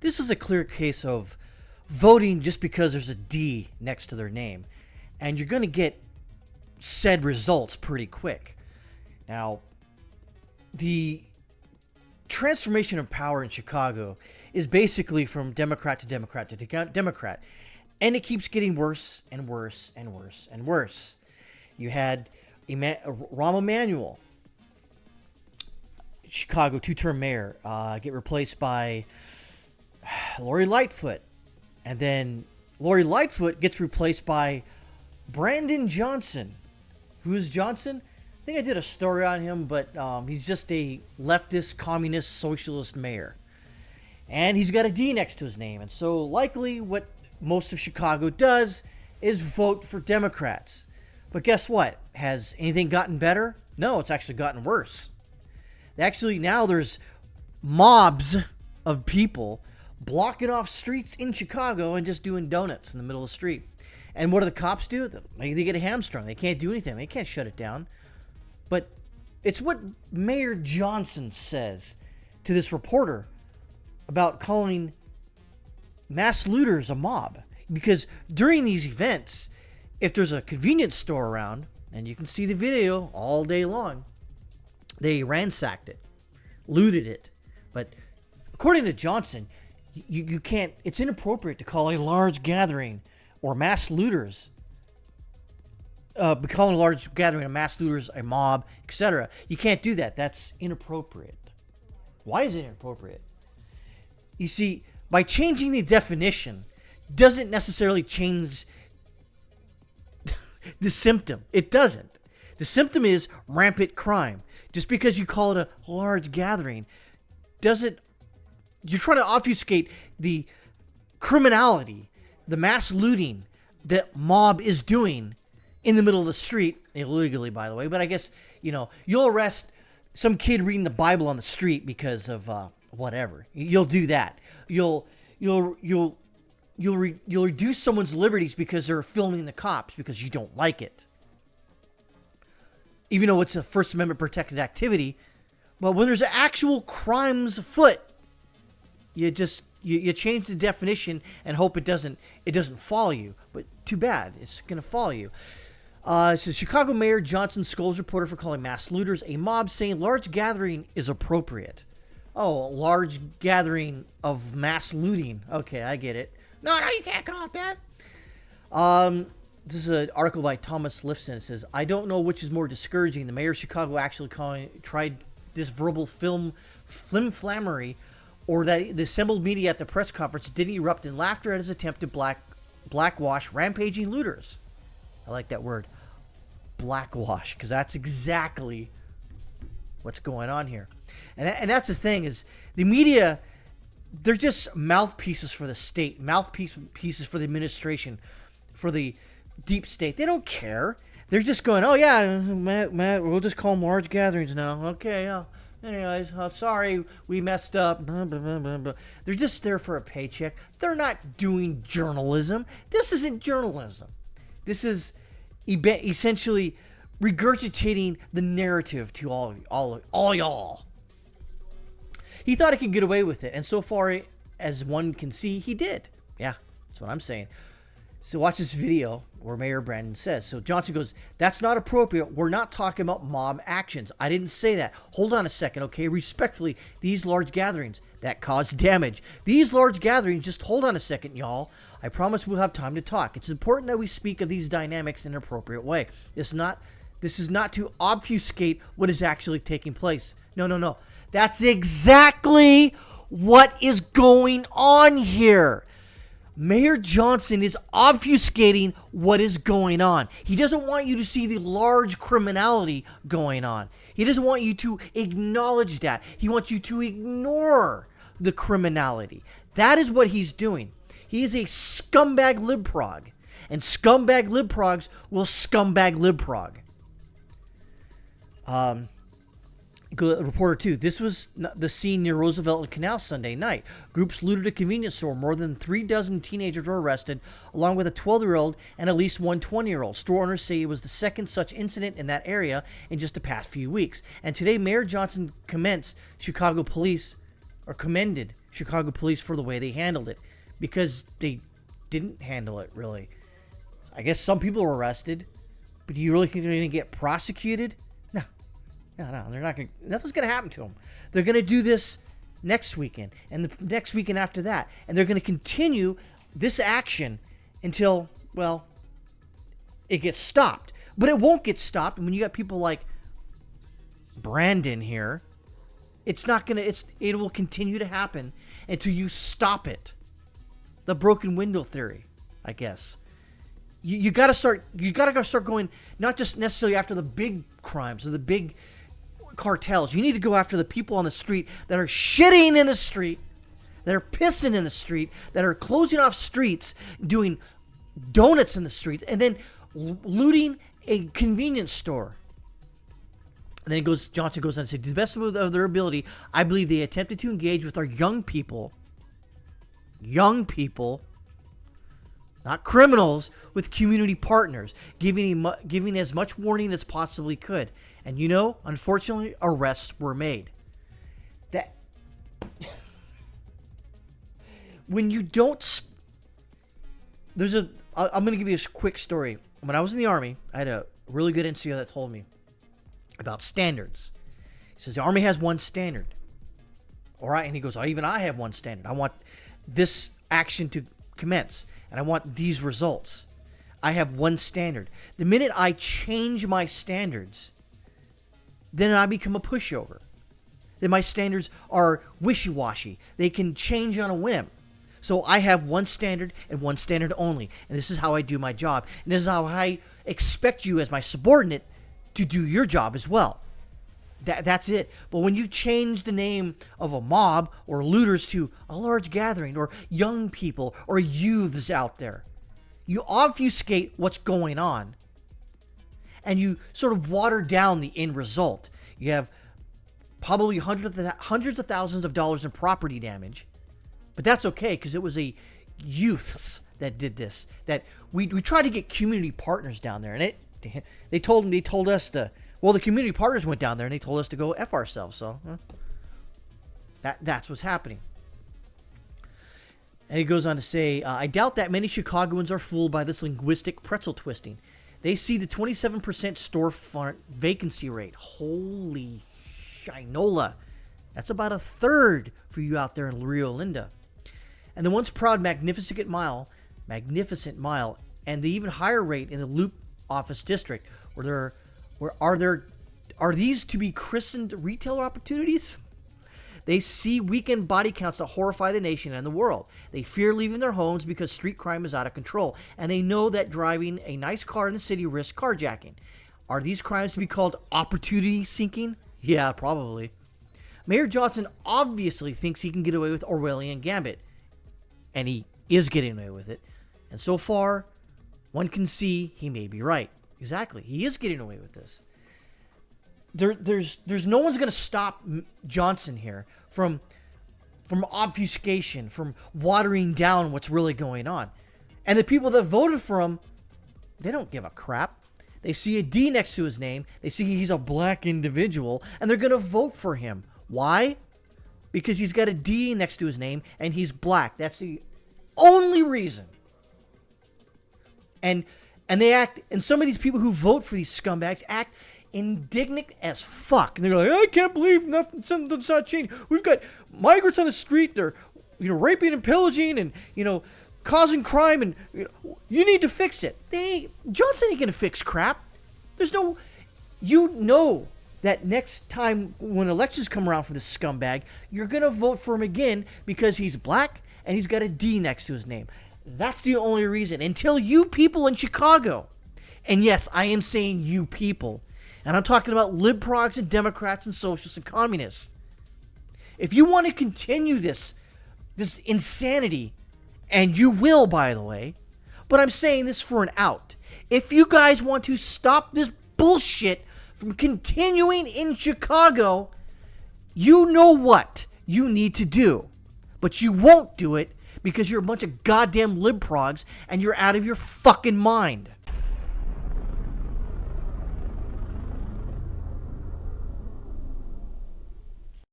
this is a clear case of voting just because there's a D next to their name. And you're going to get said results pretty quick. Now, the transformation of power in Chicago is basically from Democrat to Democrat to Democrat. And it keeps getting worse and worse and worse and worse. You had Rahm Emanuel, Chicago two-term mayor, get replaced by Lori Lightfoot. And then Lori Lightfoot gets replaced by Brandon Johnson. Who is Johnson? I think I did a story on him, but he's just a leftist, communist, socialist mayor. And he's got a D next to his name. And so likely what most of Chicago does is vote for Democrats. But guess what? Has anything gotten better? No, it's actually gotten worse. Actually, now there's mobs of people blocking off streets in Chicago and just doing donuts in the middle of the street. And what do the cops do? They get a hamstrung. They can't do anything. They can't shut it down. But it's what Mayor Johnson says to this reporter about calling mass looters a mob. Because during these events, if there's a convenience store around, and you can see the video all day long, they ransacked it, looted it. But according to Johnson, you can't, it's inappropriate to call a large gathering or mass looters, calling a large gathering of mass looters a mob, etc. You can't do that. That's inappropriate. Why is it inappropriate? You see, by changing the definition doesn't necessarily change the symptom. It doesn't. The symptom is rampant crime. Just because you call it a large gathering doesn't... You're trying to obfuscate the criminality, the mass looting that mob is doing in the middle of the street, illegally, by the way. But I guess, you'll arrest some kid reading the Bible on the street because of whatever. You'll do that. You'll reduce someone's liberties because they're filming the cops because you don't like it. Even though it's a First Amendment protected activity. But when there's actual crimes afoot, you change the definition and hope it doesn't follow you. But too bad, it's going to follow you. It says Chicago Mayor Johnson scolds reporter for calling mass looters a mob, saying large gathering is appropriate. Oh, large gathering of mass looting. Okay, I get it. No, you can't call it that. This is an article by Thomas Lifson. It says, I don't know which is more discouraging. The mayor of Chicago actually tried this verbal flimflammery, or that the assembled media at the press conference didn't erupt in laughter at his attempt to blackwash rampaging looters. I like that word, blackwash, because that's exactly what's going on here. And that's the thing, is the media, they're just mouthpieces for the state, mouthpieces for the administration, for the deep state. They don't care. They're just going, oh yeah, Matt, we'll just call them large gatherings now. Okay, anyways, sorry, we messed up. Blah, blah, blah, blah, blah. They're just there for a paycheck. They're not doing journalism. This isn't journalism. This is essentially regurgitating the narrative to all y'all. He thought he could get away with it, and so far as one can see, he did. Yeah, that's what I'm saying. So watch this video where Mayor Brandon says. So Johnson goes, that's not appropriate. We're not talking about mob actions. I didn't say that. Hold on a second, okay? Respectfully, these large gatherings that cause damage. These large gatherings, just hold on a second, y'all. I promise we'll have time to talk. It's important that we speak of these dynamics in an appropriate way. This is not to obfuscate what is actually taking place. No. That's exactly what is going on here. Mayor Johnson is obfuscating what is going on. He doesn't want you to see the large criminality going on. He doesn't want you to acknowledge that. He wants you to ignore the criminality. That is what he's doing. He is a scumbag libprog. And scumbag libprogs will scumbag libprog. Reporter 2. This was the scene near Roosevelt and Canal Sunday night. Groups looted a convenience store. More than 36 teenagers were arrested, along with a 12-year-old and at least one 20-year-old. Store owners say it was the second such incident in that area in just the past few weeks. And today, Mayor Johnson commenced Chicago police or commended Chicago police for the way they handled it, because they didn't handle it really. I guess some people were arrested, but do you really think they're going to get prosecuted? No, they're not going. Nothing's going to happen to them. They're going to do this next weekend and the next weekend after that, and they're going to continue this action until, well, it gets stopped. But it won't get stopped. When you got people like Brandon here, it's not going to, it will continue to happen until you stop it. The broken window theory, I guess. You got to start going, not just necessarily after the big crimes or the big cartels. You need to go after the people on the street that are shitting in the street, that are pissing in the street, that are closing off streets, doing donuts in the streets, and then looting a convenience store. And then Johnson goes on to say, to the best of their ability, I believe they attempted to engage with our young people, not criminals, with community partners, giving as much warning as possibly could. And unfortunately, arrests were made. That when you don't, I'm going to give you a quick story. When I was in the Army, I had a really good NCO that told me about standards. He says the Army has one standard. All right, and he goes, even I have one standard. I want this action to commence, and I want these results. I have one standard. The minute I change my standards, then I become a pushover. Then my standards are wishy-washy. They can change on a whim. So I have one standard and one standard only. And this is how I do my job. And this is how I expect you as my subordinate to do your job as well. That's it. But when you change the name of a mob or looters to a large gathering or young people or youths out there, you obfuscate what's going on. And you sort of water down the end result. You have probably hundreds of thousands of dollars in property damage. But that's okay, because it was a youths that did this. That we tried to get community partners down there, and they told us to. Well, the community partners went down there and they told us to go F ourselves. So that's what's happening. And he goes on to say, I doubt that many Chicagoans are fooled by this linguistic pretzel twisting. They see the 27% storefront vacancy rate. Holy shinola. That's about a third for you out there in Rio Linda. And the once proud Magnificent Mile, and the even higher rate in the Loop Office District, are these to be christened retail opportunities? They see weekend body counts that horrify the nation and the world. They fear leaving their homes because street crime is out of control. And they know that driving a nice car in the city risks carjacking. Are these crimes to be called opportunity seeking? Yeah, probably. Mayor Johnson obviously thinks he can get away with Orwellian Gambit. And he is getting away with it. And so far, one can see he may be right. Exactly. He is getting away with this. There's no one's going to stop Johnson here from obfuscation, from watering down what's really going on. And the people that voted for him, they don't give a crap. They see a D next to his name. They see he's a black individual, and they're going to vote for him. Why? Because he's got a D next to his name, and he's black. That's the only reason. And they act, and some of these people who vote for these scumbags act indignant as fuck. And they're like, I can't believe something's not changed. We've got migrants on the street. They're, raping and pillaging and, causing crime. And you need to fix it. Johnson ain't going to fix crap. There's no, that next time when elections come around for this scumbag, you're going to vote for him again because he's black and he's got a D next to his name. That's the only reason. Until you people in Chicago, and yes, I am saying you people, and I'm talking about libprogs and Democrats and socialists and communists. If you want to continue this insanity, and you will, by the way, but I'm saying this for an out. If you guys want to stop this bullshit from continuing in Chicago, you know what you need to do. But you won't do it because you're a bunch of goddamn libprogs and you're out of your fucking mind.